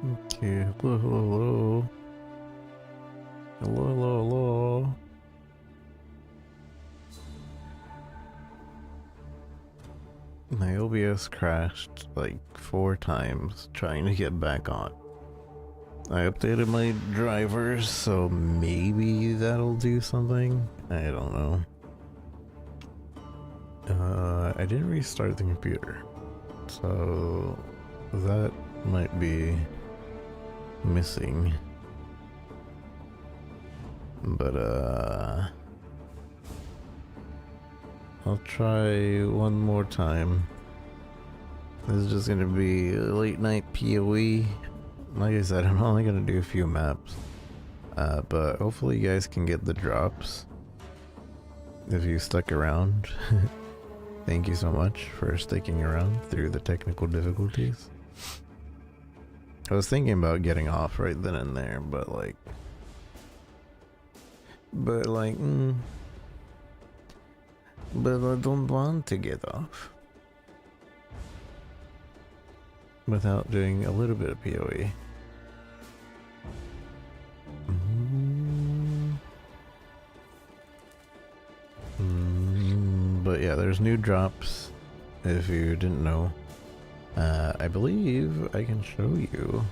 Okay, hello, hello, hello. Hello, hello, hello. My OBS crashed like 4 times trying to get back on. I updated my drivers, so maybe that'll do something. I don't know. I didn't restart the computer, so that might be missing. But I'll try one more time. This is just gonna be a late night PoE. Like I said, I'm only gonna do a few maps. But hopefully you guys can get the drops if you stuck around. Thank you so much for sticking around through the technical difficulties. I was thinking about getting off right then and there, but I don't want to get off without doing a little bit of PoE. But yeah, there's new drops, if you didn't know. I believe I can show you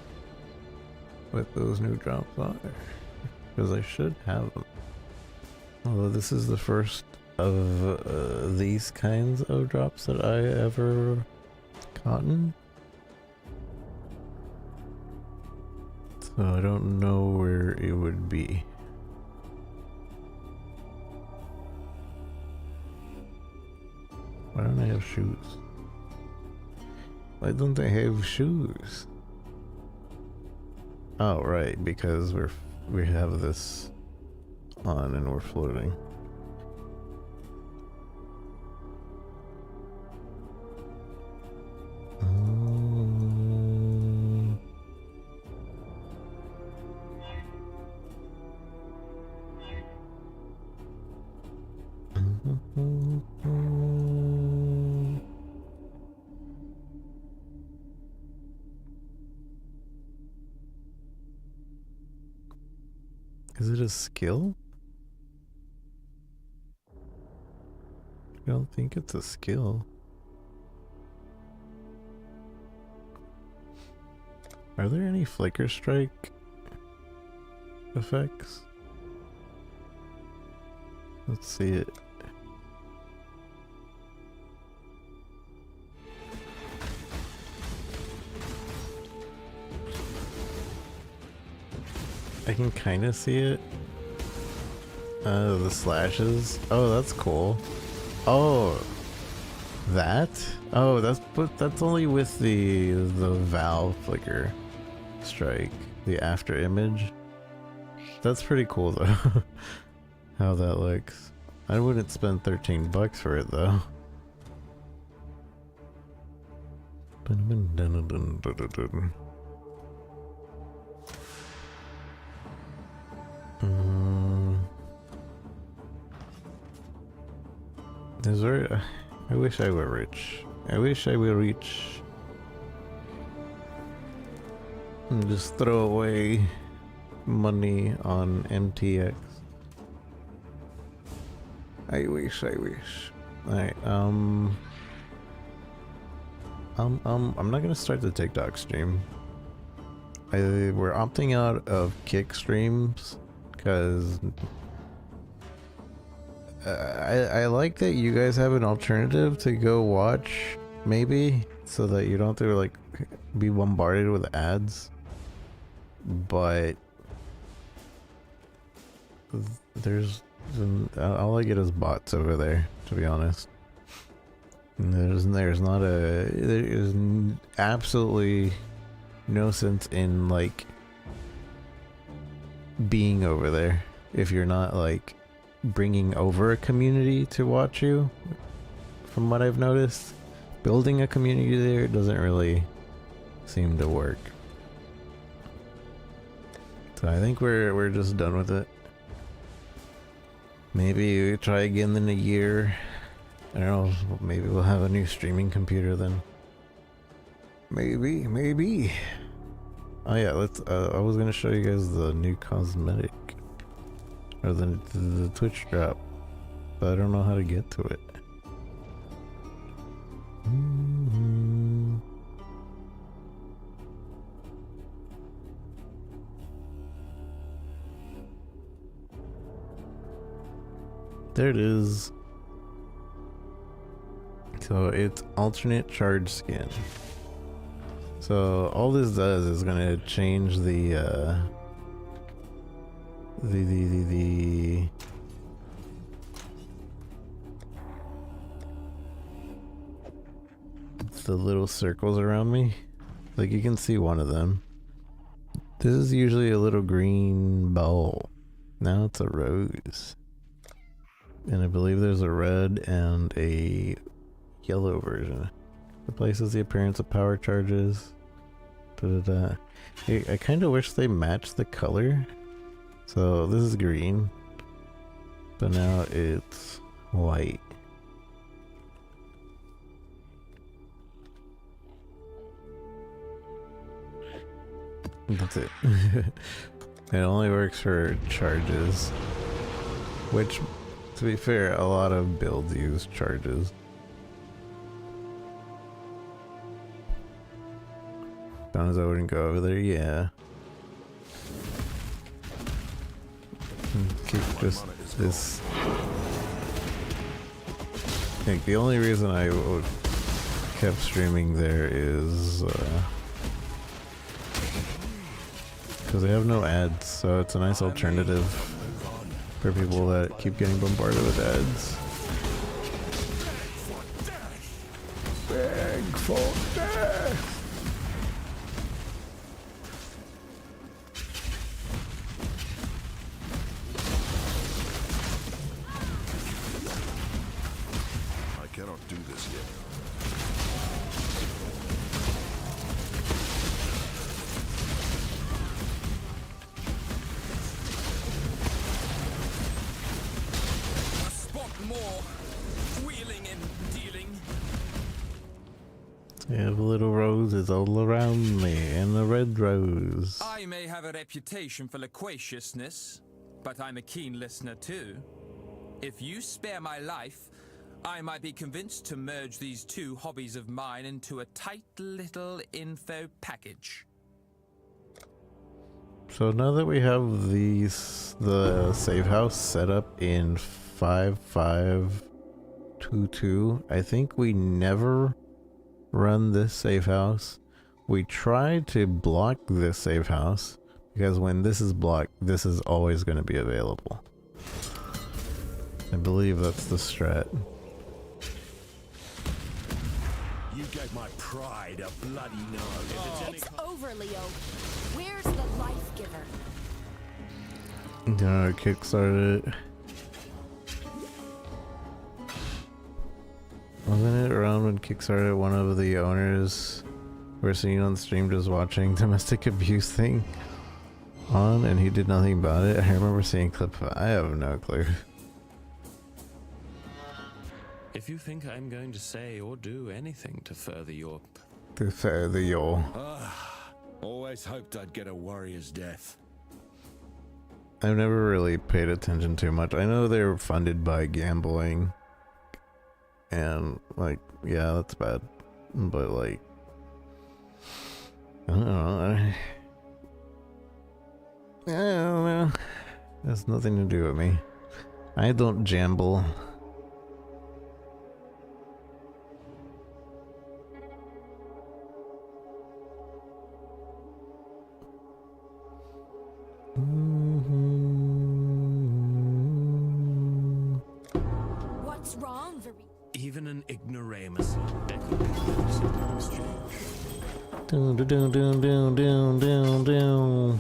what those new drops are, because I should have them. Although this is the first of these kinds of drops that I ever gotten. So I don't know where it would be. Why don't I have shoes? Why don't I have shoes? Oh, right, because we have this on and we're floating. Is it a skill? I don't think it's a skill. Are there any flicker strike effects? Let's see it. I can kind of see it. The slashes. Oh, that's cool. Oh, that? Oh, that's only with the Valve flicker strike, the after image. That's pretty cool though. How that looks. I wouldn't spend $13 for it though. Is there? I wish I were rich. I wish I were rich. And just throw away money on MTX. I wish. Alright, I'm not gonna start the TikTok stream. We're opting out of Kick streams because I like that you guys have an alternative to go watch, maybe, so that you don't have to like be bombarded with ads. But there's all I get is bots over there, to be honest. There's absolutely no sense in like being over there if you're not like bringing over a community to watch you. From what I've noticed, building a community there doesn't really seem to work. So I think we're just done with it. Maybe we try again in a year. I don't know, maybe we'll have a new streaming computer then. Maybe. Oh yeah, let's. I was gonna show you guys the new cosmetic, or the Twitch drop, but I don't know how to get to it. There it is. So it's alternate charge skin. So all this does is gonna change the little circles around me. Like you can see one of them. This is usually a little green ball. Now it's a rose. And I believe there's a red and a yellow version. Replaces the appearance of power charges. I kind of wish they matched the color. So this is green, but now it's white. That's it. It only works for charges, which, to be fair, a lot of builds use charges. As I wouldn't go over there, yeah. Keep just this. I think the only reason I kept streaming there is because they have no ads, so it's a nice alternative for people that keep getting bombarded with ads. Beg for death. Do this yet. A spot more wheeling and dealing. I have little roses all around me, and a red rose. I may have a reputation for loquaciousness, but I'm a keen listener too. If you spare my life, I might be convinced to merge these two hobbies of mine into a tight little info package. So now that we have the save house set up in 5522, I think we never run this save house. We try to block this save house because when this is blocked, this is always going to be available. I believe that's the strat. You gave my pride a bloody no. It's over, Leo. Where's the life giver? Kickstarted. Wasn't it around when Kickstarted one of the owners were seen on stream just watching domestic abuse thing on and he did nothing about it? I remember seeing a clip of it. I have no clue. If you think I'm going to say or do anything to further your... Always hoped I'd get a warrior's death. I've never really paid attention too much. I know they're funded by gambling. And, like, yeah, that's bad. But, like... I don't know. I don't know. Has nothing to do with me. I don't gamble. What's wrong, Even an ignoramus echoes in exchange. Down, down, down, down, down, down, down.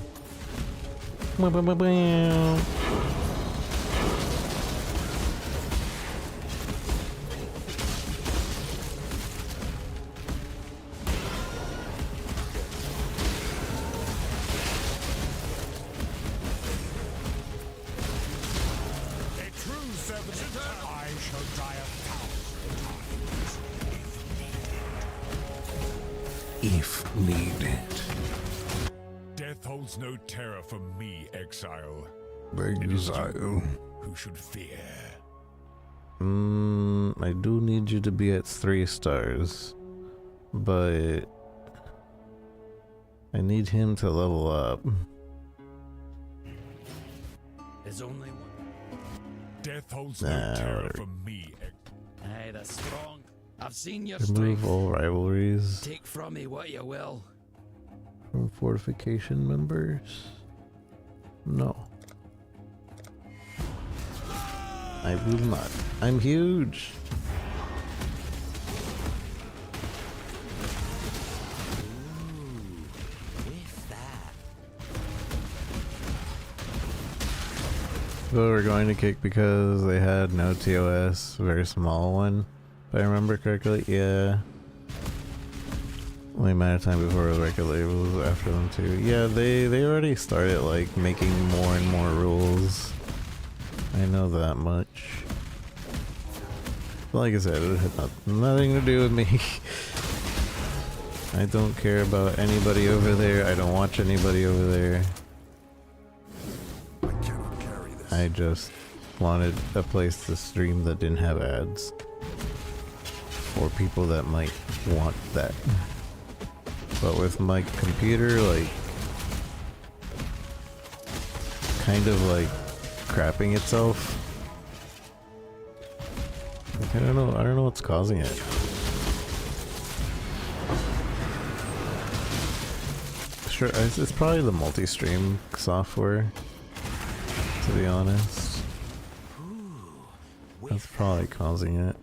Bow, bow, bow, bow. If needed. Death holds no terror for me, exile. Exile. Who should fear? I do need you to be at 3 stars, but I need him to level up. There's only one. Death holds no Nah, terror whatever. for me. Hey, that's strong. I've seen your Remove strength. all rivalries Take from me what you will. from fortification members. No. I will not. I'm huge. If that. But we're going to kick because they had no TOS, very small one. If I remember correctly, yeah. Only a matter of time before the record label was after them too. Yeah, they already started like making more and more rules. I know that much. But like I said, it had nothing to do with me. I don't care about anybody over there. I don't watch anybody over there. I cannot carry this. I just wanted a place to stream that didn't have ads. For people that might want that. But with my computer, like, kind of like crapping itself. Like, I don't know what's causing it. Sure, it's probably the multi-stream software, to be honest. That's probably causing it.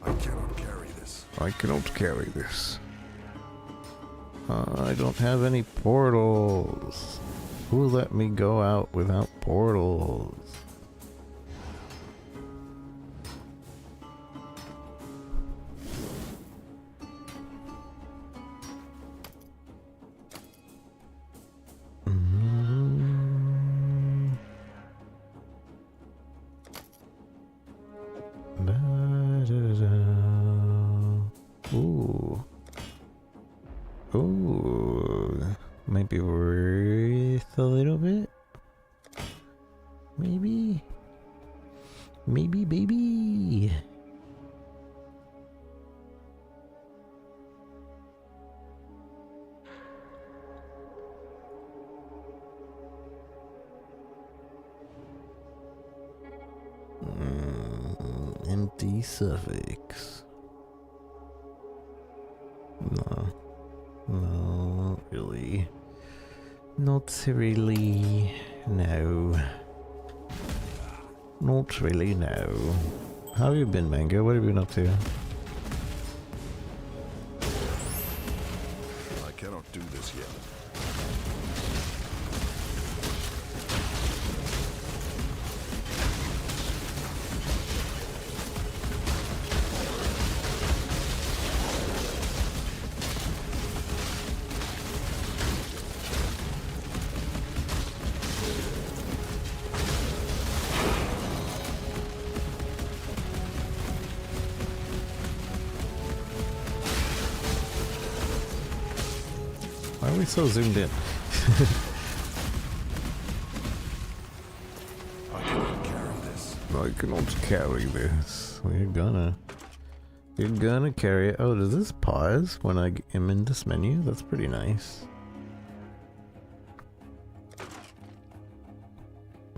I cannot carry this. I cannot carry this. I don't have any portals. Who let me go out without portals? Ooh. Ooh. Might be worth a little bit. Maybe. Maybe, baby. Empty suffix. No. No, not really. Not really. No. Not really, no. How have you been, Mango? What have you been up to? I cannot do this yet. Why are we so zoomed in? I cannot carry this. I cannot carry this. You're gonna carry it. Oh, does this pause when I am in this menu? That's pretty nice.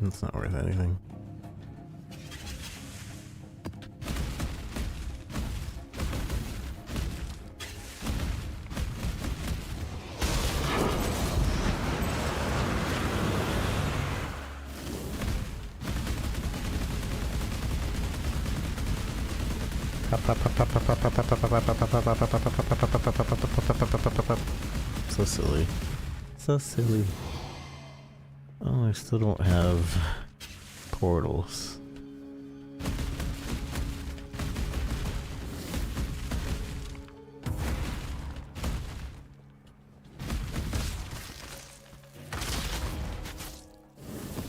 It's not worth anything. So silly. So silly. Oh, I still don't have portals.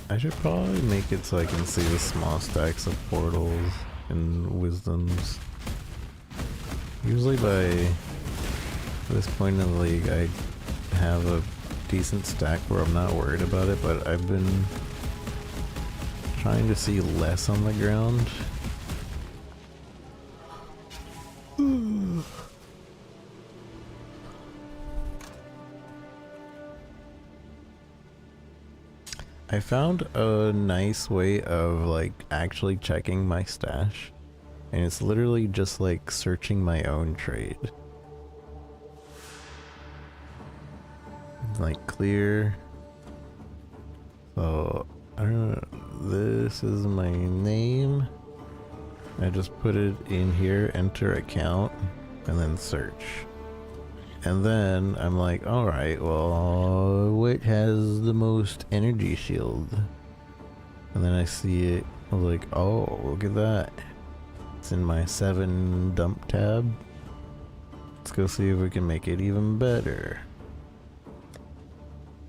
I should probably make it so I can see the small stacks of portals and wisdoms. Usually by this point in the league I have a decent stack where I'm not worried about it, but I've been trying to see less on the ground. I found a nice way of like actually checking my stash, and it's literally just like searching my own trade. Like clear. So I don't know, this is my name. I just put it in here, enter account, and then search. And then I'm like, alright, well, what has the most energy shield? And then I see it, I was like, oh, look at that. It's in my 7 dump tab. Let's go see if we can make it even better.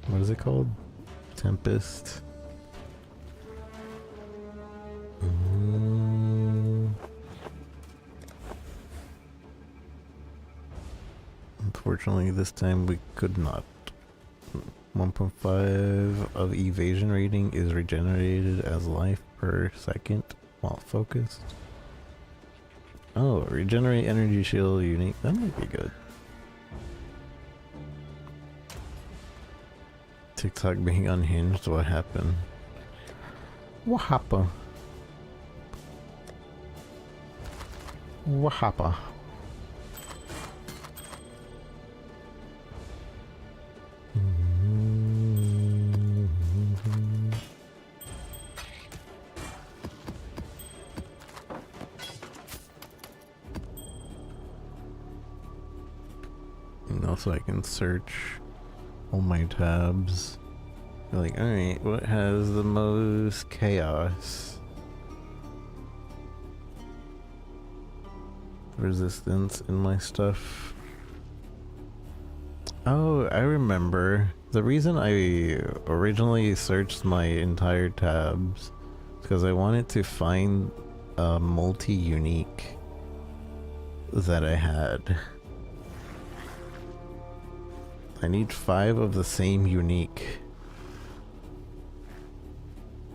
What is it called? Tempest. Unfortunately, this time we could not. 1.5 of evasion rating is regenerated as life per second while focused. Oh, regenerate energy shield unique. That might be good. TikTok being unhinged. What happened? What happened? What happened? And also I can search all my tabs. Like, alright, what has the most chaos? Resistance in my stuff. Oh, I remember. The reason I originally searched my entire tabs is because I wanted to find a multi-unique that I had. I need 5 of the same unique.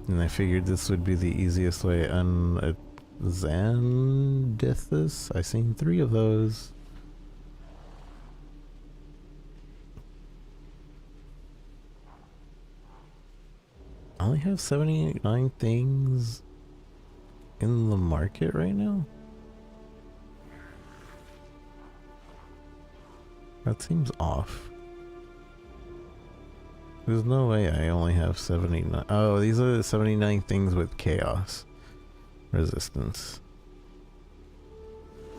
And I figured this would be the easiest way. On Xandithus, I seen 3 of those. I only have 79 things in the market right now. That seems off. There's no way I only have 79. Oh, these are the 79 things with chaos resistance.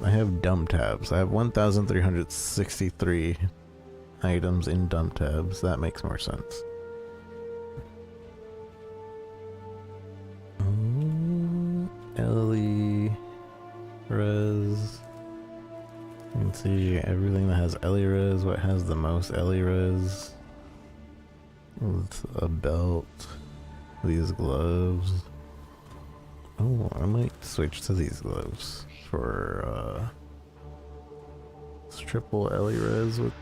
I have dump tabs. I have 1,363 items in dump tabs. That makes more sense. Ellie res. You can see everything that has Ellie res. What has the most Ellie res? With a belt. These gloves. Oh, I might switch to these gloves for it's triple Ellie res with.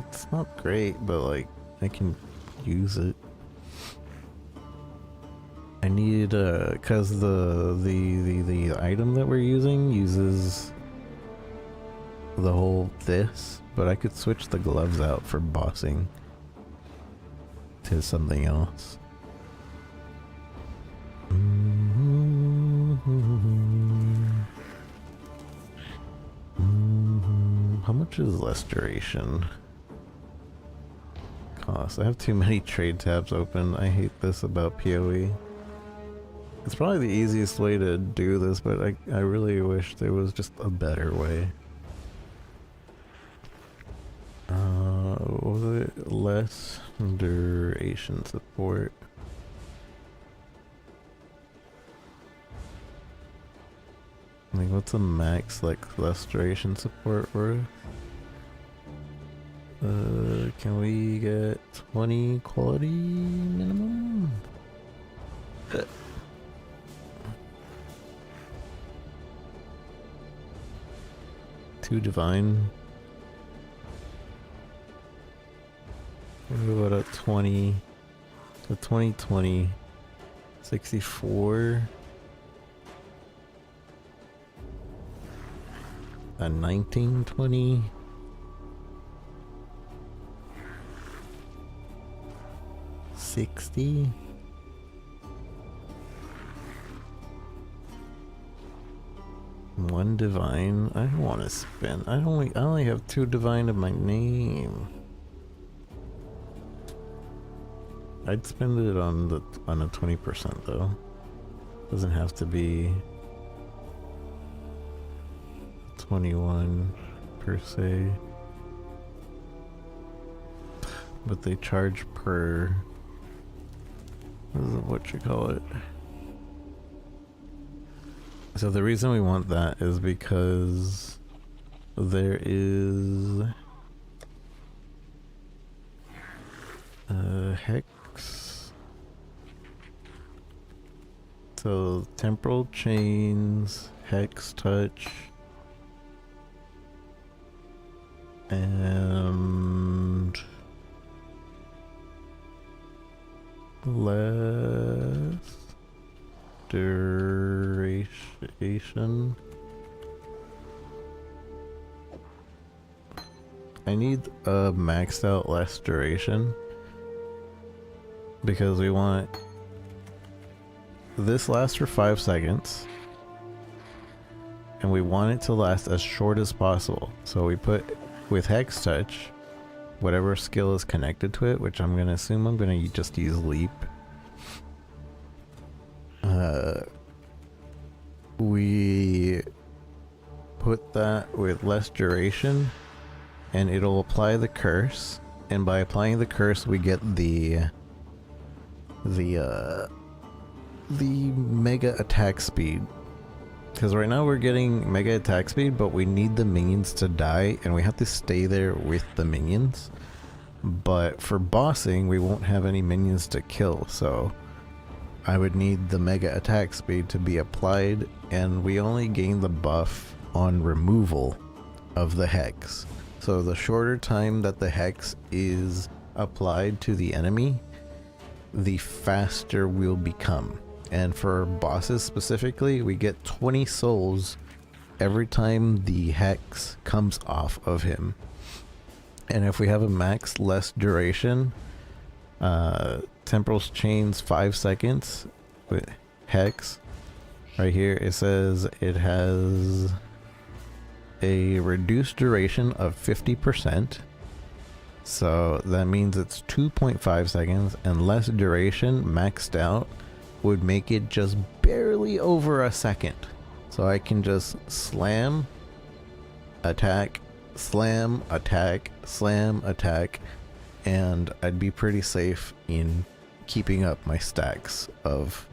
It's not great, but like I can use it. I need cause the item that we're using uses the whole this, but I could switch the gloves out for bossing to something else. How much is less duration cost? I have too many trade tabs open. I hate this about PoE. It's probably the easiest way to do this, but I really wish there was just a better way. What was it? Less duration support. Like, what's a max, like, less duration support worth? Can we get 20 quality minimum? 2 divine. What about a 20? So 2020, 64, a 1920, 60, one divine. I don't want to spend. I only have 2 divine in my name. I'd spend it on a 20% though. Doesn't have to be 21 per se. But they charge per what you call it. So the reason we want that is because there is hex. So temporal chains, hex touch, and less duration. I need a maxed out less duration because we want this lasts for 5 seconds and we want it to last as short as possible. So we put with hex touch whatever skill is connected to it, which I'm gonna assume I'm gonna just use leap. We put that with less duration and it'll apply the curse, and by applying the curse we get the mega attack speed, because right now we're getting mega attack speed but we need the minions to die and we have to stay there with the minions, but for bossing we won't have any minions to kill, so I would need the mega attack speed to be applied, and we only gain the buff on removal of the hex. So the shorter time that the hex is applied to the enemy, the faster we'll become. And for bosses specifically, we get 20 souls every time the hex comes off of him. And if we have a max less duration, temporal chains 5 seconds with hex. Right here it says it has a reduced duration of 50%. So that means it's 2.5 seconds, and less duration maxed out would make it just barely over a second. So I can just slam, attack, slam, attack, slam, attack, and I'd be pretty safe in keeping up my stacks of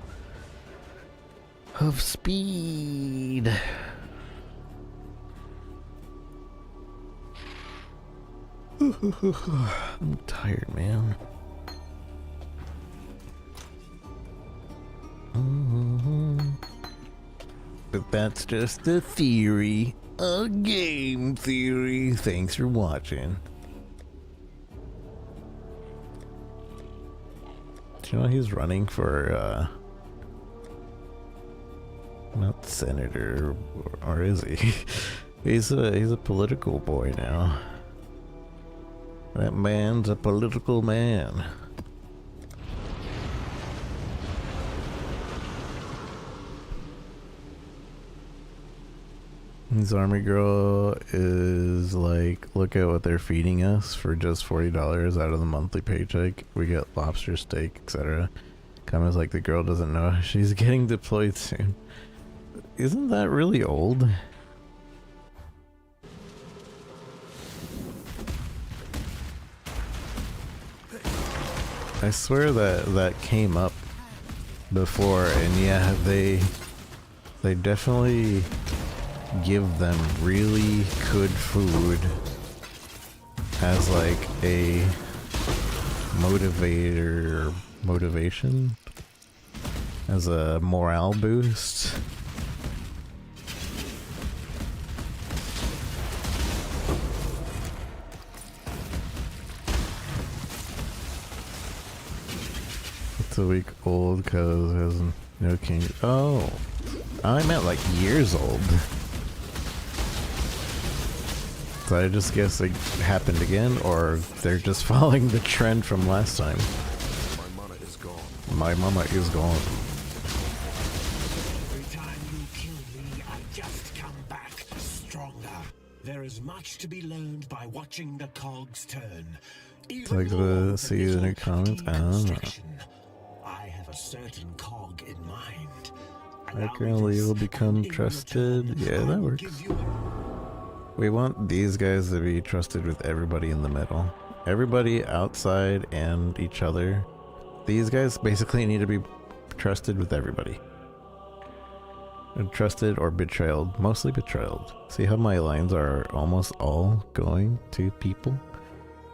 speed. I'm tired, man. But that's just a theory, a game theory. Thanks for watching. Do you know he's running for, not senator, or is he? He's a political boy now. That man's a political man. This army girl is like, look at what they're feeding us for just $40 out of the monthly paycheck. We get lobster steak, etc. Comments like the girl doesn't know she's getting deployed soon. Isn't that really old? I swear that came up before, and yeah, they definitely give them really good food as like a motivation, as a morale boost. a week old because it has no king. Oh, I meant like years old. So I just guess it happened again, or they're just following the trend from last time. My mana is gone. My mama is gone. Every time you kill me, I just come back stronger. There is much to be learned by watching the cogs turn. Even Like more to than see the little new comments? I don't know. deconstruction. I have a certain cog in mind. I Allow currently me will this, become and in trusted. return, Yeah, I that will works. give you We want these guys to be trusted with everybody in the middle. Everybody outside and each other. These guys basically need to be trusted with everybody. And trusted or betrayed. Mostly betrayed. See how my lines are almost all going to people?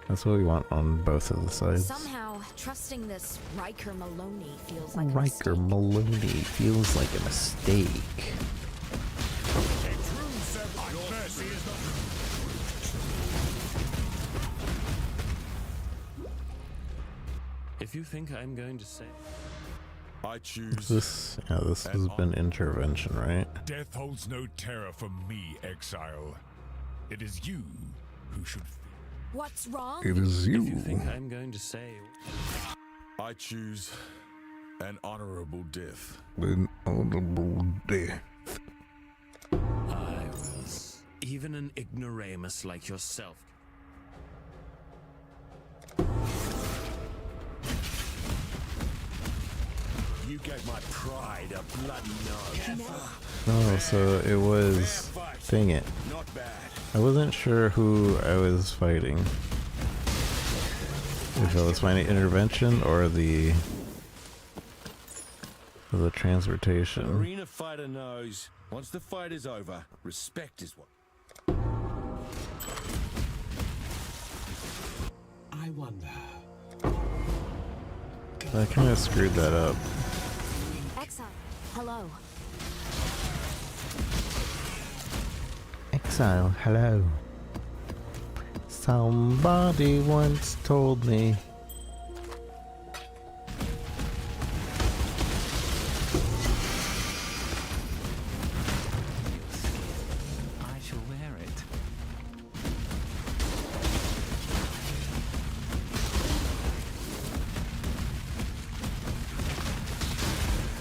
That's what we want on both of the sides. Somehow, trusting this Riker Maloney feels like a Riker mistake. Maloney feels like a mistake. If you think I'm going to say... I choose. This has been intervention, right? Death holds no terror for me, exile. It is you who should fear. What's wrong? It is If you you. think I'm going to say... I choose an honorable death. An honorable death. I will. Even an ignoramus like yourself. You gave my pride a bloody nose. Oh, so it was... Dang it. Not bad. I wasn't sure who I was fighting. If I was fighting intervention or the transportation. Arena fighter knows once the fight is over, respect is what. I wonder. I kind of screwed that up. Exile, hello. Exile, hello. Somebody once told me. I shall wear it.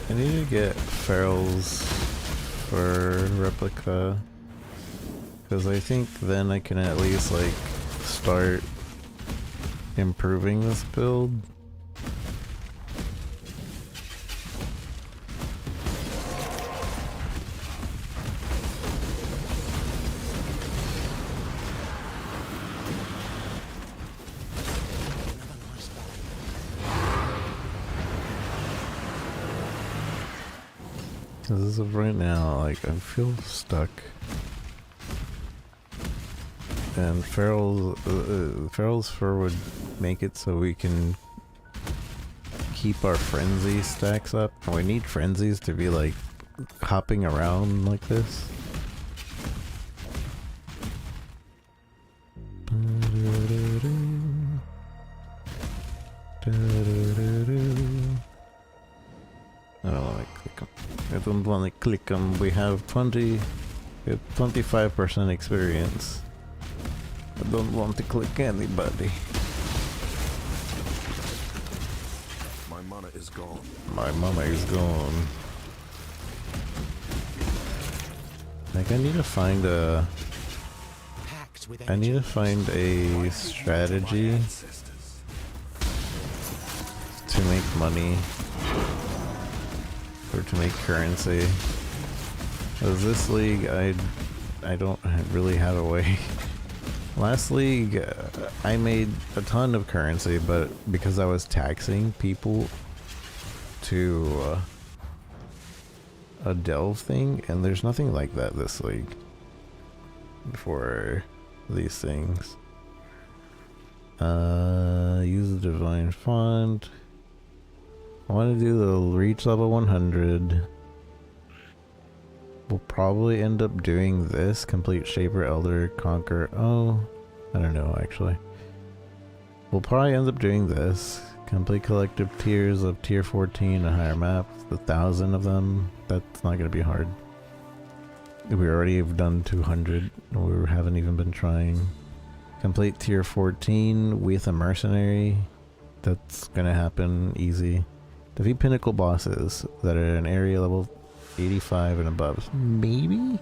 I need to get ferals for replica. Because I think then I can at least like start improving this build. Because as of right now, like I feel stuck. And Feral's fur would make it so we can keep our frenzy stacks up. And we need frenzies to be like hopping around like this. I don't want to click them. I don't want to click them. We have 25% experience. I don't want to click anybody. My mana is gone. My mama is gone. Like I need to find a strategy to make money or to make currency. Because this league I don't really have a way. Last league, I made a ton of currency, but because I was taxing people to a delve thing, and there's nothing like that this league for these things. Use the divine font. I want to do the reach level 100. We'll probably end up doing this. Complete Shaper, Elder, Conquer. Oh, I don't know actually. We'll probably end up doing this. Complete collective tiers of tier 14 and higher maps. 1,000 of them. That's not going to be hard. We already have done 200. We haven't even been trying. Complete tier 14 with a mercenary. That's going to happen easy. Defeat pinnacle bosses that are in area level 85 and above. Maybe?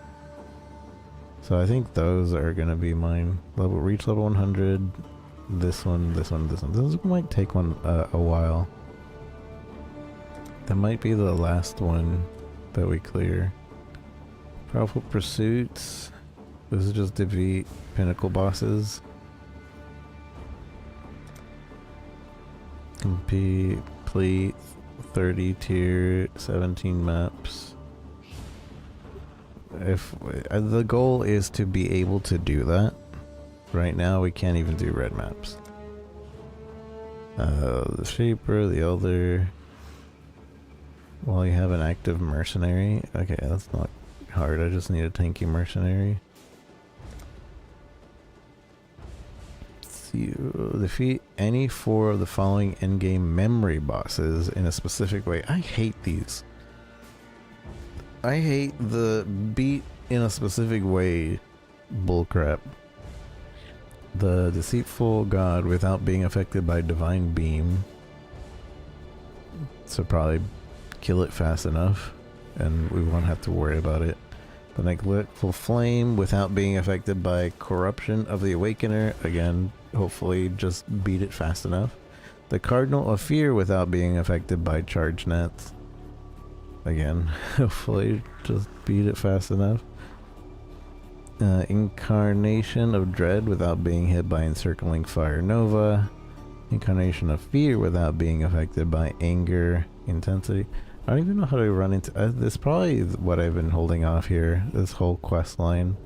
So I think those are going to be mine. Reach level 100. This one, this one, this one. This might take one a while. That might be the last one that we clear. Powerful pursuits. This is just defeat pinnacle bosses. Complete 30 tier 17 maps. If the goal is to be able to do that. Right now we can't even do red maps. The Shaper, the Elder. Well, you have an active mercenary. Okay, that's not hard. I just need a tanky mercenary. Defeat any 4 of the following endgame memory bosses in a specific way. I hate these. I hate the beat in a specific way bullcrap. The deceitful god without being affected by divine beam. So probably kill it fast enough and we won't have to worry about it. The neglectful flame without being affected by corruption of the awakener. Again, hopefully just beat it fast enough. The cardinal of fear without being affected by charge nets. Again, hopefully just beat it fast enough. Incarnation of dread without being hit by encircling fire nova. Incarnation of fear without being affected by anger intensity. I don't even know how to run into this. Probably what I've been holding off here, this whole quest line.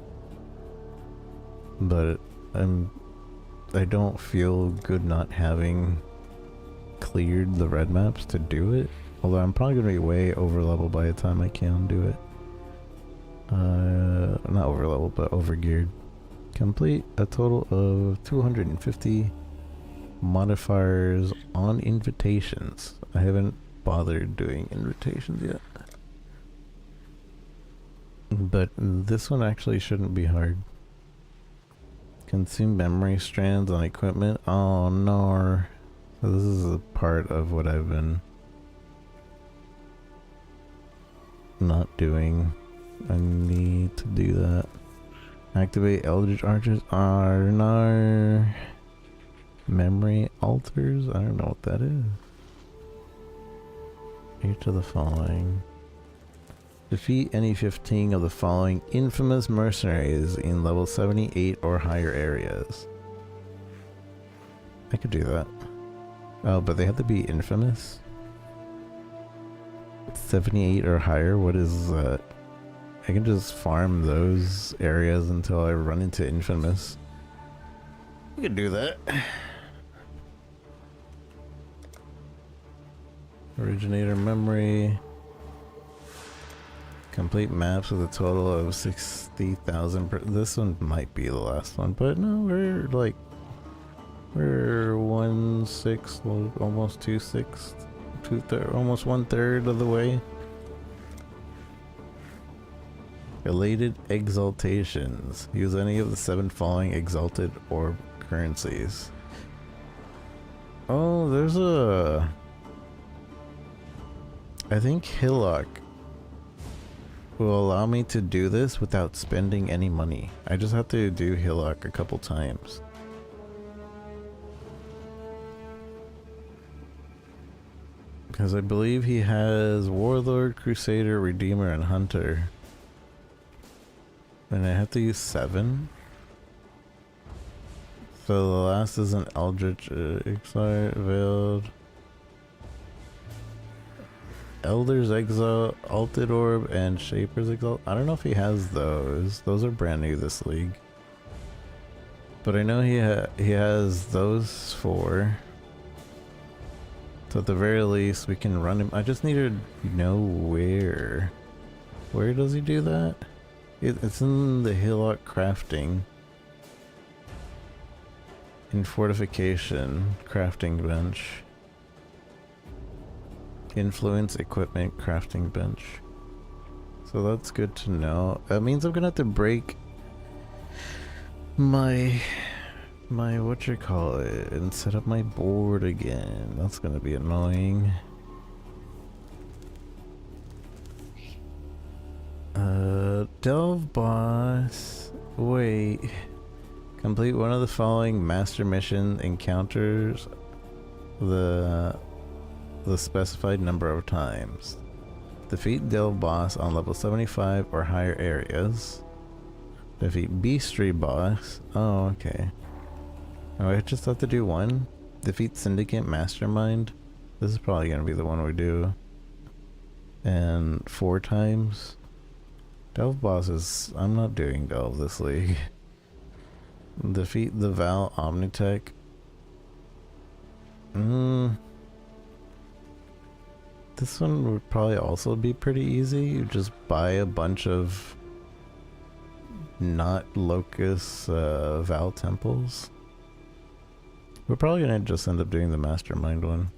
But I don't feel good not having cleared the red maps to do it. Although I'm probably gonna be way over level by the time I can do it. Not over level, but over geared. Complete a total of 250 modifiers on invitations. I haven't bothered doing invitations yet. But this one actually shouldn't be hard. Consume memory strands on equipment. Oh no. So this is a part of what I've been not doing. I need to do that. Activate Eldritch Archers. No. Memory altars? I don't know what that is. Each of the following. Defeat any 15 of the following infamous mercenaries in level 78 or higher areas. I could do that. Oh, but they have to be infamous? 78 or higher? What is that? I can just farm those areas until I run into infamous. You can do that. Originator memory. Complete maps with a total of 60,000 per. This one might be the last one, but no, we're 1/6, almost 2/6, 2/3, almost 1/3 of the way. Elated exaltations. Use any of the 7 following exalted orb currencies. Oh, there's a. I think Hillock will allow me to do this without spending any money. I just have to do Hillock a couple times. Because I believe he has Warlord, Crusader, Redeemer, and Hunter. And I have to use 7. So the last is an Eldritch Exile, Veiled. Elder's Exalt, Alted Orb, and Shaper's Exalt. I don't know if he has those. Those are brand new this league. But I know he has those 4. So at the very least, we can run him. I just need to know where. Where does he do that? It's in the Hillock crafting. In fortification, crafting bench. influence equipment crafting bench. So that's good to know. That means I'm gonna have to break my whatchamacallit and set up my board again. That's gonna be annoying. Delve boss. Wait. Complete one of the following master mission encounters the specified number of times. Defeat Delve boss on level 75 or higher areas. Defeat Beastry boss. Oh, okay. Oh, I just have to do one. Defeat Syndicate Mastermind. This is probably gonna be the one we do. And 4 times. Delve bosses. I'm not doing Delve this league. Defeat the Val Omnitech. This one would probably also be pretty easy. You just buy a bunch of not Locust Val temples. We're probably gonna just end up doing the Mastermind one,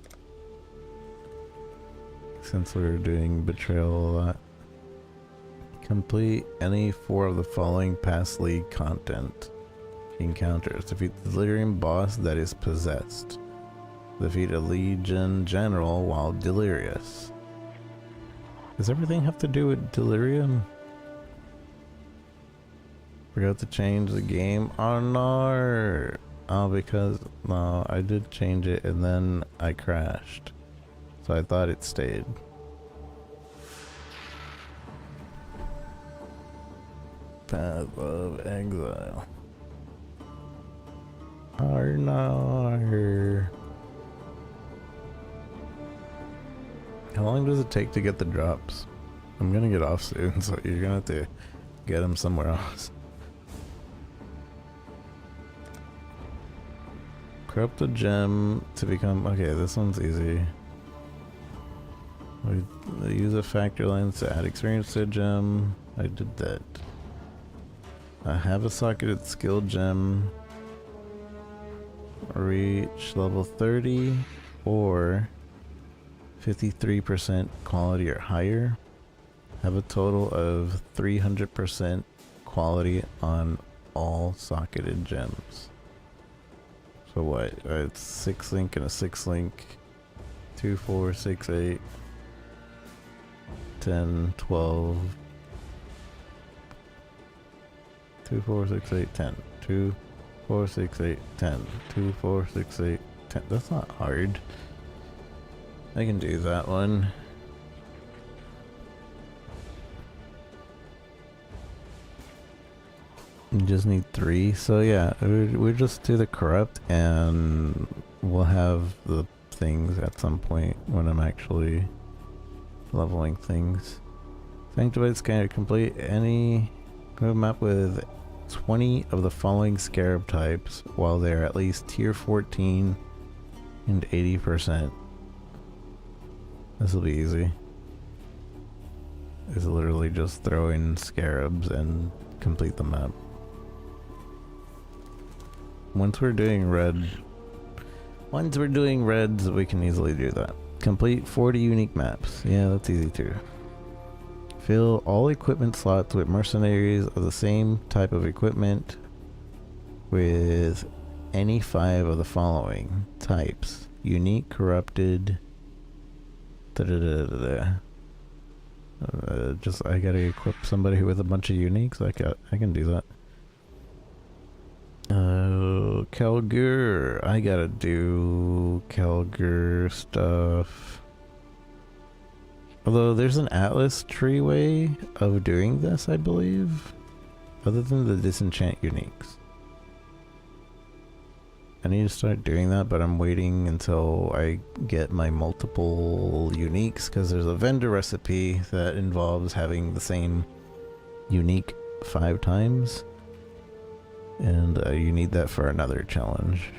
since we're doing Betrayal a lot. Complete any 4 of the following past league content encounters. Defeat the Delirium boss that is possessed. Defeat a Legion General while delirious. Does everything have to do with delirium? Forgot to change the game. Oh no! Oh, because no, I did change it and then I crashed. So I thought it stayed. Path of Exile. Oh no. How long does it take to get the drops? I'm gonna get off soon, so you're gonna have to get them somewhere else. Corrupt a gem to become... Okay, this one's easy. We use a factor lens to add experience to a gem. I did that. I have a socketed skill gem. Reach level 30 or 53% quality or higher. Have a total of 300% quality on all socketed gems. So what? It's 6 link and a 6 link. 2, 4, 6, 8, 10, 12. 2, 4, 6, 8, 10. 2, 4, 6, 8, 10. 2, 4, 6, 8, 10. That's not hard. I can do that one. You just need 3. So yeah, we just do the corrupt and we'll have the things at some point when I'm actually leveling things. Sanctified Scanner. Complete any map with 20 of the following scarab types while they're at least tier 14 and 80%. This will be easy. It's literally just throw in scarabs and complete the map. Once we're doing reds, we can easily do that. Complete 40 unique maps. Yeah, that's easy too. Fill all equipment slots with mercenaries of the same type of equipment with any 5 of the following types: unique, corrupted. Just I gotta equip somebody with a bunch of uniques. I can do that. Kelgur. I gotta do Kelgur stuff. Although there's an Atlas tree way of doing this, I believe. Other than the disenchant uniques. I need to start doing that, but I'm waiting until I get my multiple uniques, because there's a vendor recipe that involves having the same unique 5 times. And you need that for another challenge.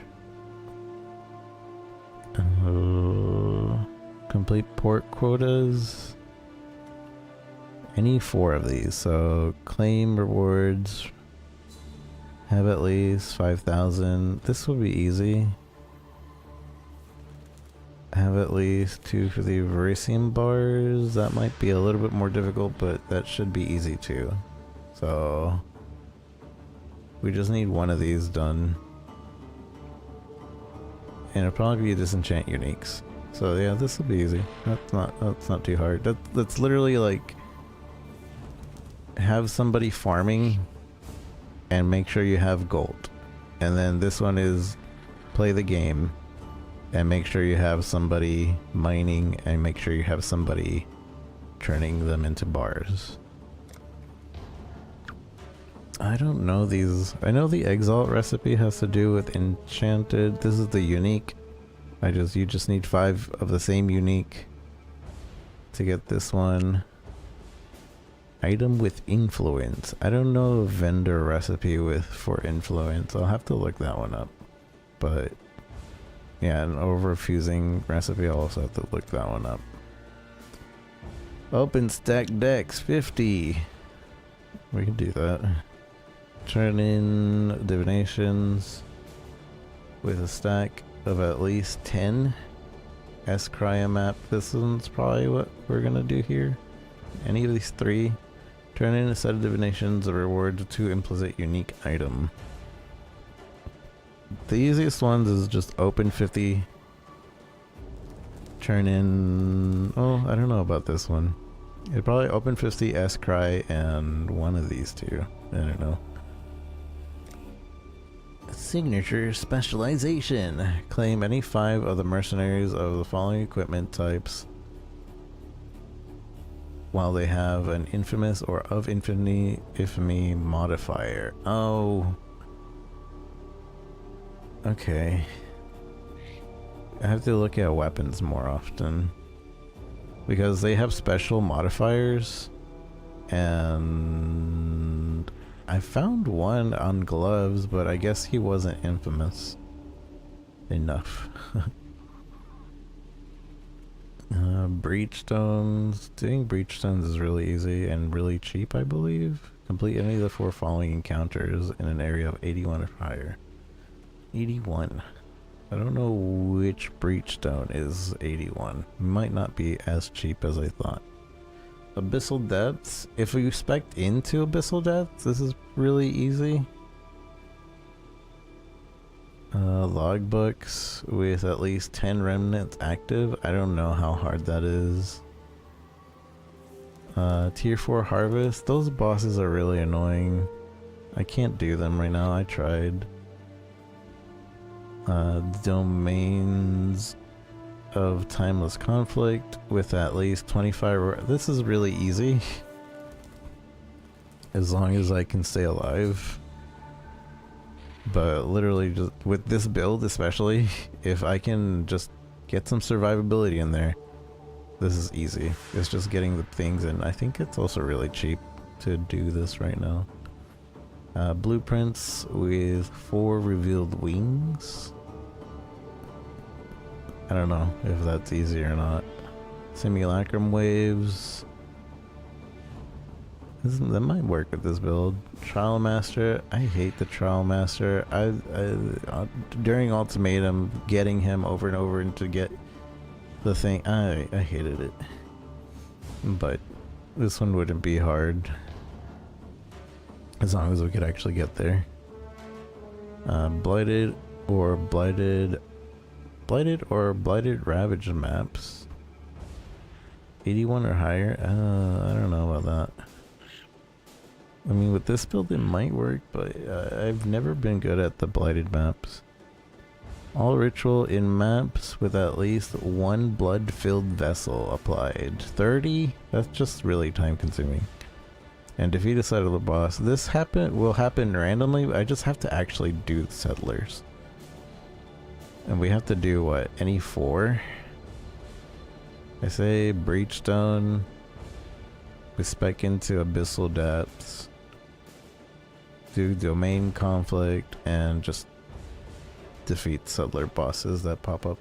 Complete port quotas. Any 4 of these. So claim rewards. Have at least 5,000. This will be easy. have at least 2 for the Verisium bars. That might be a little bit more difficult, but that should be easy too. So we just need 1 of these done. And it'll probably be disenchant uniques. So yeah, this will be easy. That's not too hard. That's literally like have somebody farming and make sure you have gold. And then this one is play the game and make sure you have somebody mining and make sure you have somebody turning them into bars. I don't know these. I know the Exalt recipe has to do with enchanted. This is the unique. You just need 5 of the same unique to get this one. Item with influence. I don't know a vendor recipe for influence. I'll have to look that one up. But yeah, an overfusing recipe, I'll also have to look that one up. Open stack decks 50. We can do that. Turn in divinations with a stack of at least 10. S-Cryo map. This one's probably what we're gonna do here. Any of these 3. Turn in a set of divinations, a reward to implicit unique item. The easiest ones is just open 50. Turn in... Oh, I don't know about this one. It'd probably open 50, S-Cry, and one of these 2. I don't know. Signature specialization. Claim any 5 of the mercenaries of the following equipment types while they have an infamous or of infamy modifier. Oh. Okay. I have to look at weapons more often because they have special modifiers, and I found one on gloves, but I guess he wasn't infamous enough. Breachstones. Doing breachstones is really easy and really cheap, I believe. Complete any of the 4 following encounters in an area of 81 or higher. 81. I don't know which breachstone is 81. Might not be as cheap as I thought. Abyssal Depths. If you spec into Abyssal Depths, this is really easy. Logbooks with at least 10 remnants active. I don't know how hard that is. Tier 4 Harvest. Those bosses are really annoying. I can't do them right now. I tried. Domains of Timeless Conflict with at least 25. This is really easy. As long as I can stay alive. But literally, just with this build especially, if I can just get some survivability in there, this is easy. It's just getting the things in. I think it's also really cheap to do this right now. Blueprints with 4 revealed wings. I don't know if that's easy or not. Simulacrum waves. That might work with this build. Trial Master. I hate the Trial Master. During Ultimatum, getting him over and over and to get the thing, I hated it. But this one wouldn't be hard as long as we could actually get there. Blighted or Blighted Ravaged maps. 81 or higher. I don't know about that. I mean, with this build it might work, but I've never been good at the blighted maps. All ritual in maps with at least 1 blood-filled vessel applied. 30? That's just really time-consuming. And defeat a settler boss. This will happen randomly. I just have to actually do the settlers. And we have to do what? Any 4? I say Breachstone. We spec into Abyssal Depths. Do Domain Conflict and just defeat settler bosses that pop up.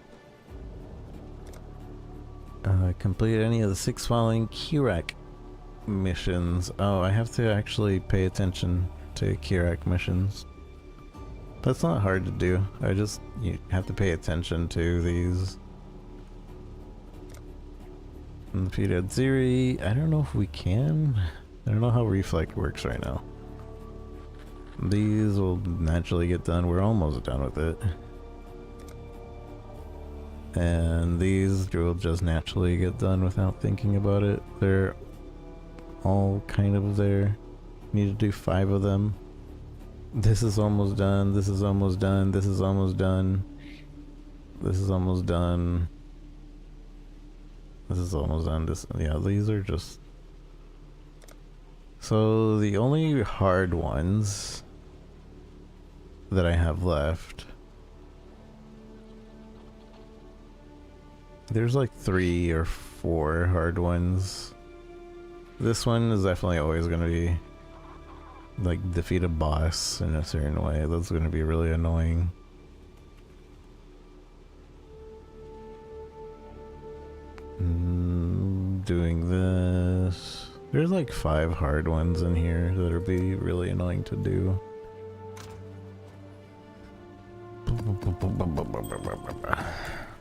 Complete any of the 6 following Kirak missions. Oh, I have to actually pay attention to Kirak missions. That's not hard to do. You have to pay attention to these. And defeat Adziri. I don't know if we can. I don't know how reflect works right now. These will naturally get done. We're almost done with it. And these will just naturally get done without thinking about it. They're all kind of there. Need to do 5 of them. This is almost done. This is almost done. This is almost done. This is almost done. This is almost done. This, yeah, these are just... So the only hard ones that I have left, there's like 3 or 4 hard ones. This one is definitely always going to be like defeat a boss in a certain way. That's going to be really annoying. Doing this. There's like 5 hard ones in here that'll be really annoying to do.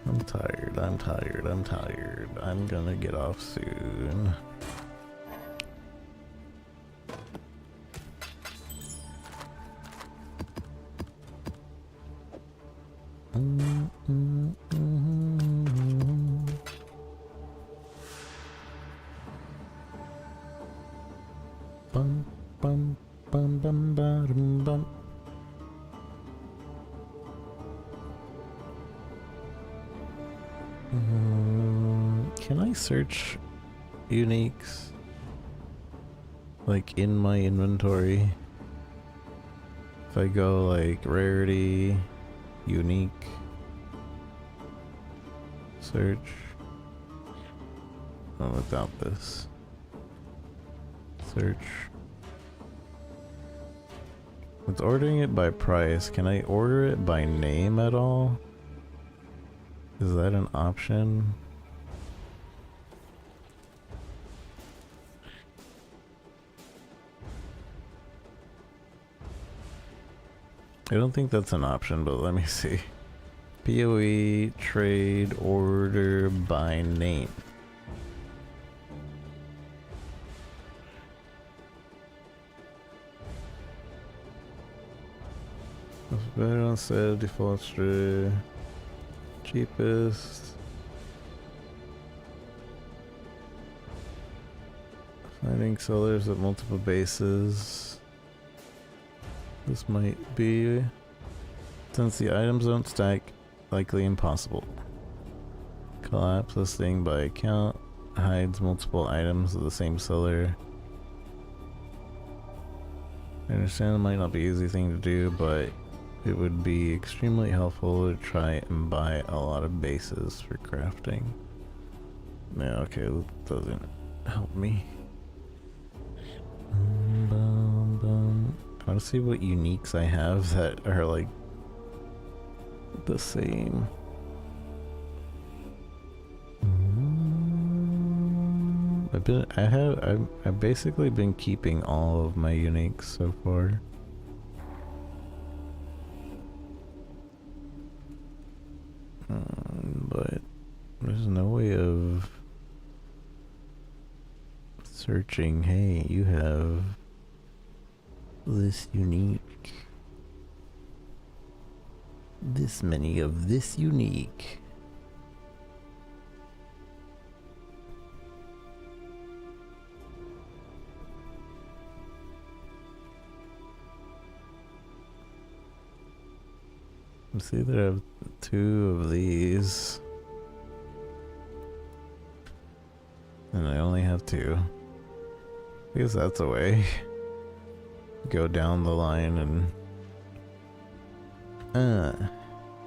I'm tired, I'm tired, I'm tired. I'm gonna get off soon. Bum bum bum bum bum bum. Can I search uniques like in my inventory? If I go like rarity, unique, search. Oh, without this. Search. It's ordering it by price. Can I order it by name at all? Is that an option? I don't think that's an option, but let me see. PoE trade order by name. Better on sale, default trade, cheapest. Finding sellers at multiple bases. This might be, since the items don't stack, likely impossible. Collapse listing by account, hides multiple items of the same seller. I understand it might not be an easy thing to do, but it would be extremely helpful to try and buy a lot of bases for crafting. Yeah, okay, that doesn't help me. I want to see what uniques I have that are like the same. I've basically been keeping all of my uniques so far. But there's no way of searching. Hey, you have this unique, this many of this unique. See that I have 2 of these, and I only have 2. I guess that's a way. Go down the line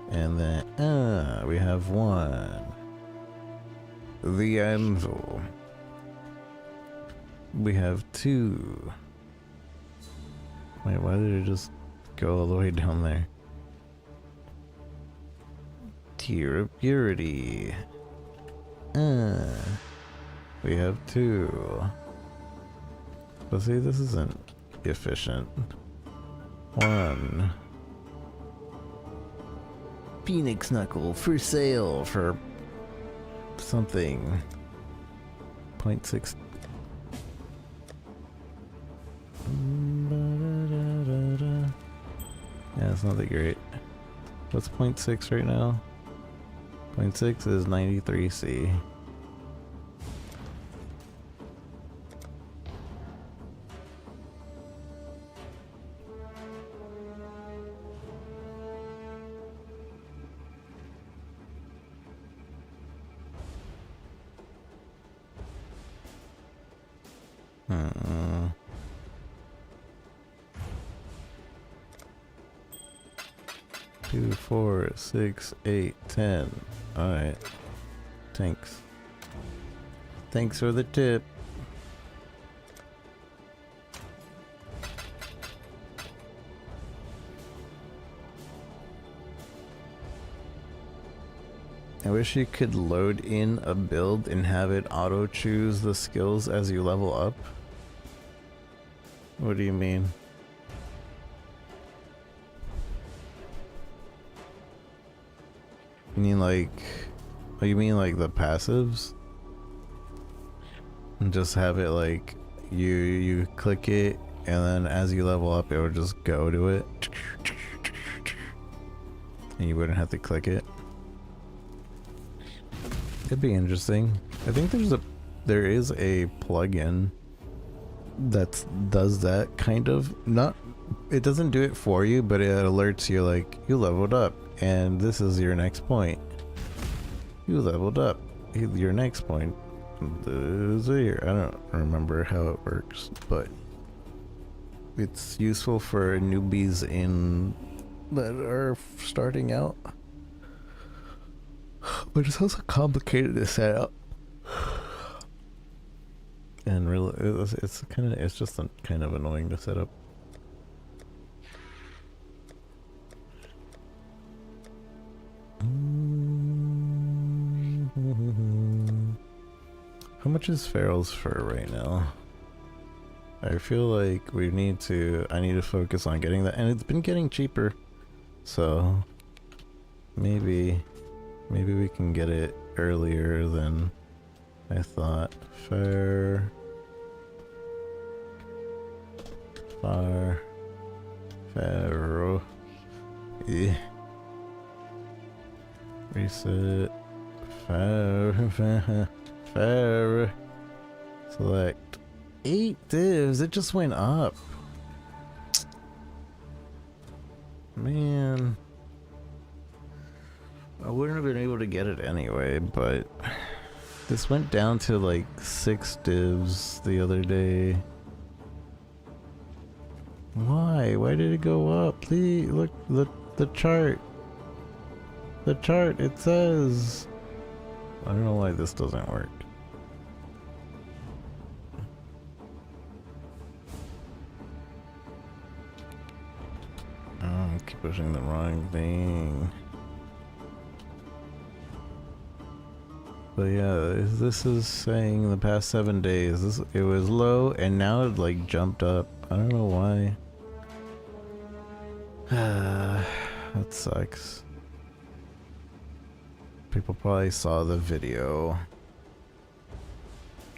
and then we have 1. The anvil. We have 2. Wait, why did it just go all the way down there? Tier of purity. We have 2. But see, this isn't efficient. 1. Phoenix knuckle for sale for something. 0.6. Yeah, it's not that great. What's 0.6 right now? 0.6 is 93C. Hmm. 2, 4, 6, 8, 10. Alright. Thanks. Thanks for the tip. I wish you could load in a build and have it auto choose the skills as you level up. What do you mean? You mean like, oh, you mean like the passives? And just have it like you click it and then as you level up it would just go to it and you wouldn't have to click it. It'd be interesting. I think there is a plugin that does that kind of, not, it doesn't do it for you, but it alerts you like you leveled up and this is your next point. You leveled up. Your next point is here. I don't remember how it works, but it's useful for newbies in that are starting out. But it's also complicated to set up. And really, it's just kind of annoying to set up. How much is Farrell's fur right now? I feel like I need to focus on getting that, and it's been getting cheaper. So maybe we can get it earlier than I thought. Farrell. Yeah. Reset. Farrell. Select 8 divs. It just went up. Man, I wouldn't have been able to get it anyway, but this went down to like 6 divs the other day. Why? Why did it go up? Please look the chart. The chart, it says. I don't know why this doesn't work. Oh, I keep pushing the wrong thing. But yeah, this is saying the past 7 days. It was low and now it like jumped up. I don't know why. That sucks. People probably saw the video.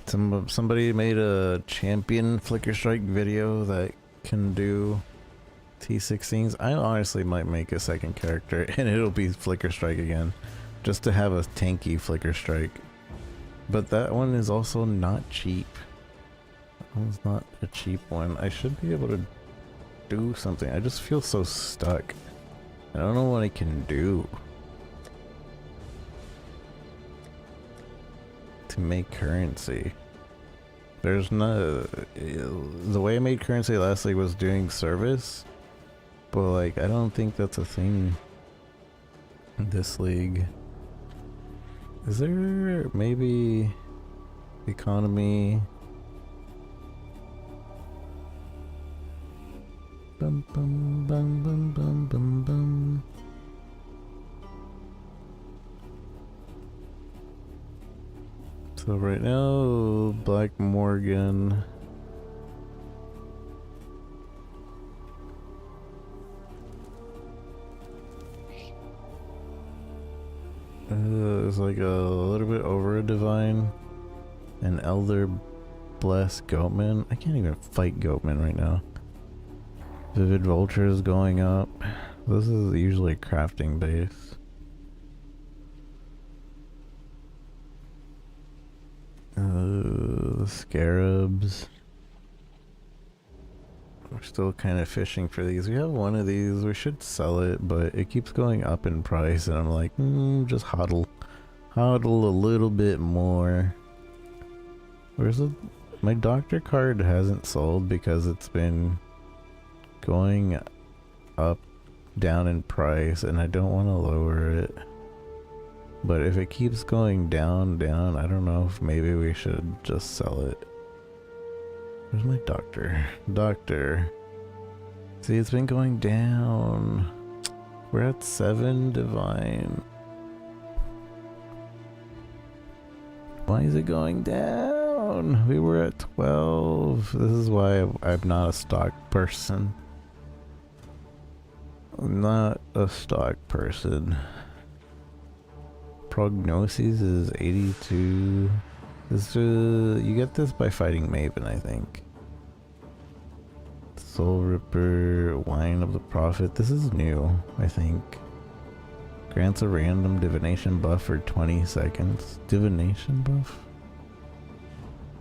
Somebody made a champion Flicker Strike video that can do T16s. I honestly might make a second character and it'll be Flicker Strike again, just to have a tanky Flicker Strike. But that one is also not cheap. That one's not a cheap one. I should be able to do something. I just feel so stuck. I don't know what I can do to make currency. There's no... The way I made currency last league was doing service, but like I don't think that's a thing in this league. Is there maybe economy? Bum bum bum bum bum bum bum. So right now, Black Morgan. It's like a little bit over a divine. An Elder Blessed Goatman. I can't even fight Goatman right now. Vivid Vulture is going up. This is usually crafting base. The Scarabs. We're still kind of fishing for these. We have one of these. We should sell it, but it keeps going up in price, and I'm like, just hodl a little bit more. Where's the... My doctor card hasn't sold because it's been going up, down in price, and I don't want to lower it. But if it keeps going down, I don't know if maybe we should just sell it. Where's my doctor? Doctor. See, it's been going down. We're at 7 divine. Why is it going down? We were at 12. This is why I'm not a stock person. I'm not a stock person. Prognosis is 82. This you get this by fighting Maven, I think. Soul Ripper, Wine of the Prophet. This is new, I think. Grants a random divination buff for 20 seconds. Divination buff?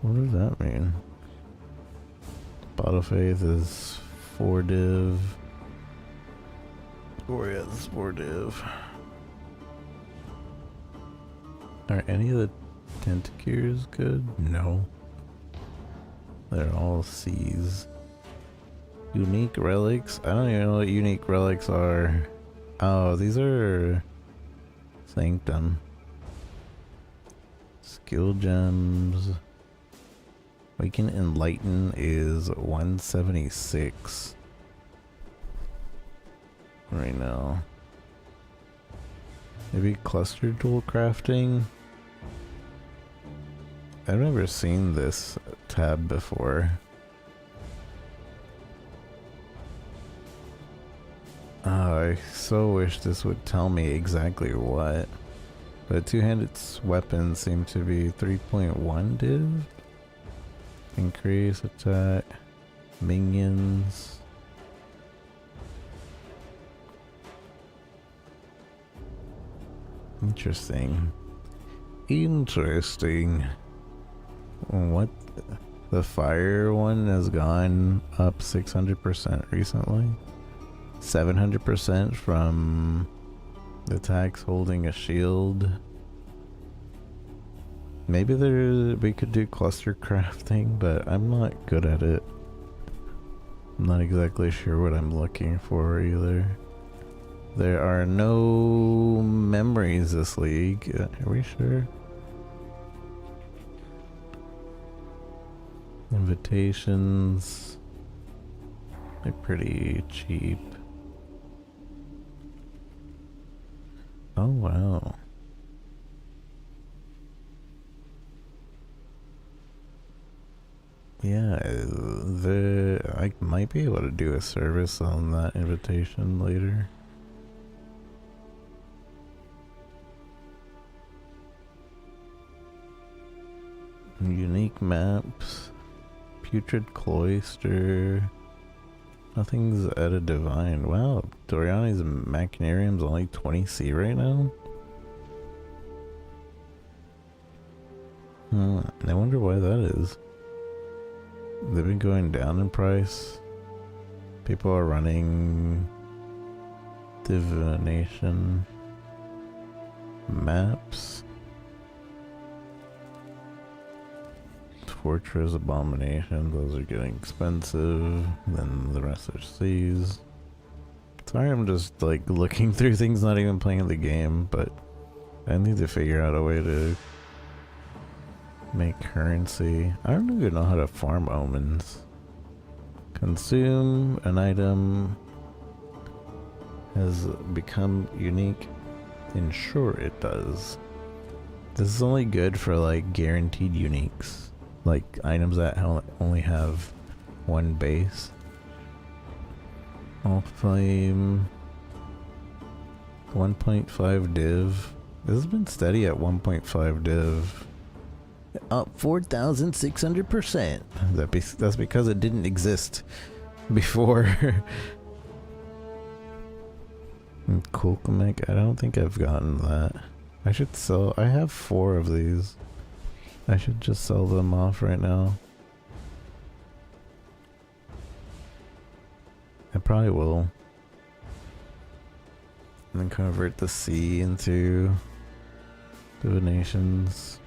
What does that mean? Bottle Faith is 4 div. Oh yeah, this is 4 div. Are any of the Tentacures good? No. They're all C's. Unique relics? I don't even know what unique relics are. Oh, these are Sanctum. Skill gems. We can enlighten is 176 right now. Maybe cluster tool crafting. I've never seen this tab before. Oh, I so wish this would tell me exactly what. The two-handed weapons seem to be 3.1 div. Increase attack. Minions. Interesting. Interesting. What? The fire one has gone up 600% recently. 700% from the attacks holding a shield. Maybe we could do cluster crafting, but I'm not good at it. I'm not exactly sure what I'm looking for either. There are no memories this league. Are we sure? Invitations. They're pretty cheap. Oh wow. Yeah, I might be able to do a service on that invitation later. Unique maps. Putrid Cloister. Nothing's at a divine. Wow, Doriani's Machinarium's only 20C right now? I wonder why that is. They've been going down in price. People are running divination maps. Fortress Abomination, those are getting expensive. Then the rest are C's. Sorry, I'm just like looking through things, not even playing the game, but I need to figure out a way to make currency. I don't even know how to farm omens. Consume an item has become unique. Ensure it does. This is only good for like guaranteed uniques. Like items that only have one base. All flame 1.5 div. This has been steady at 1.5 div. Up 4,600%. That's because it didn't exist before. Kolkamek, I don't think I've gotten that. I should sell. I have 4 of these. I should just sell them off right now. I probably will. And then convert the C into donations.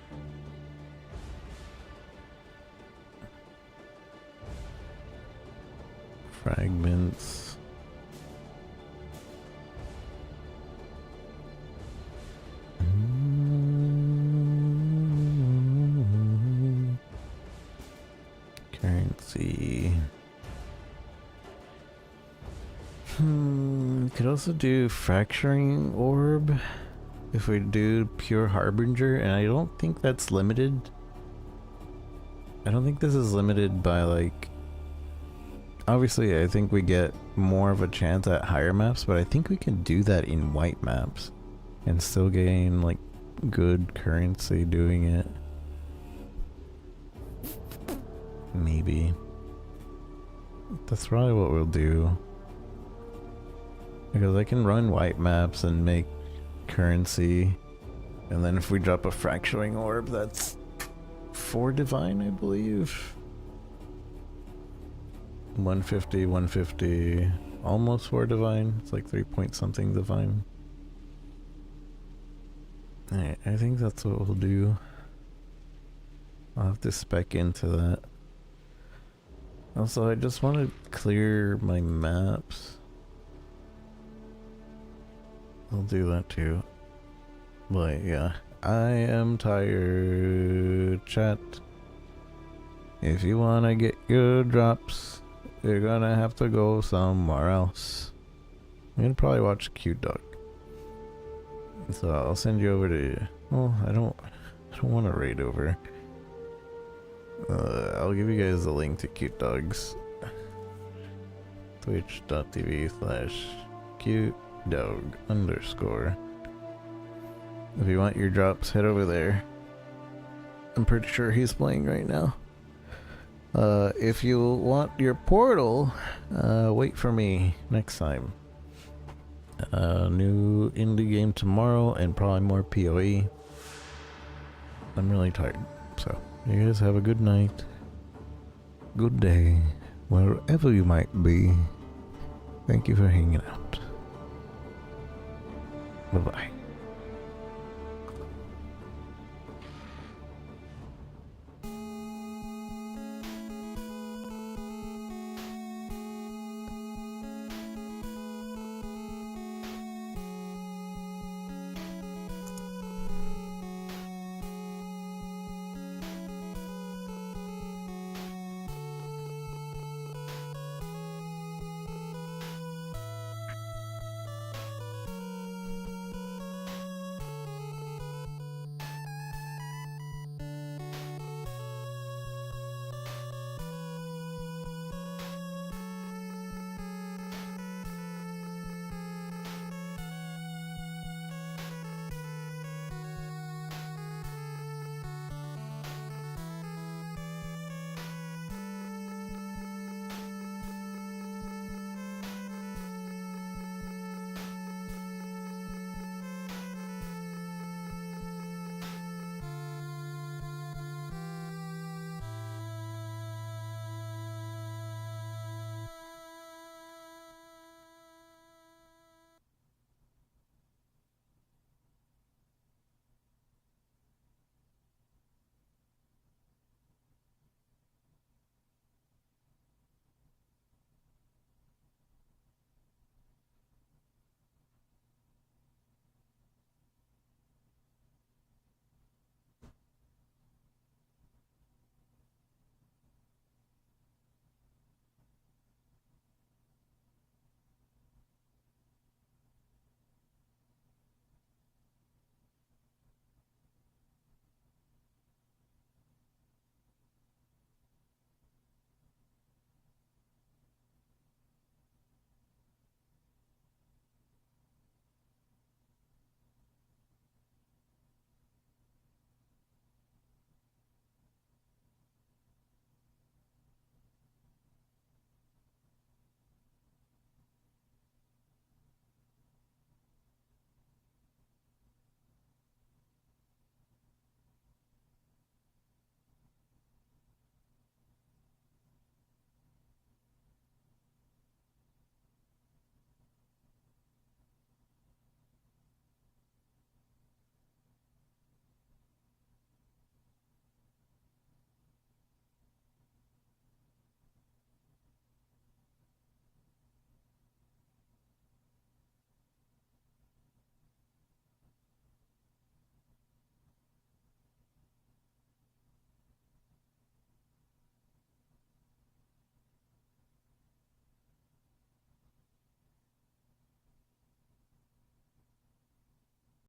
Fragments. Currency. Could also do fracturing orb if we do pure harbinger, and I don't think that's limited. I don't think this is limited by like. Obviously, I think we get more of a chance at higher maps, but I think we can do that in white maps and still gain like good currency doing it. Maybe. That's probably what we'll do. Because I can run white maps and make currency. And then if we drop a fracturing orb, that's 4 divine, I believe. 150, 150, almost 4 divine. It's like 3 point something divine. Alright, I think that's what we'll do. I'll have to spec into that. Also, I just want to clear my maps. I'll do that too. But yeah, I am tired, chat. If you want to get good drops, you're gonna have to go somewhere else. I'm gonna probably watch Cute Dog. So I'll send you over to. Well, I don't want to raid over. I'll give you guys the link to Cute Dogs. Twitch.tv/CuteDog_. If you want your drops, head over there. I'm pretty sure he's playing right now. If you want your portal, wait for me next time. New indie game tomorrow and probably more PoE. I'm really tired, so you guys have a good night, good day, wherever you might be. Thank you for hanging out. Bye bye.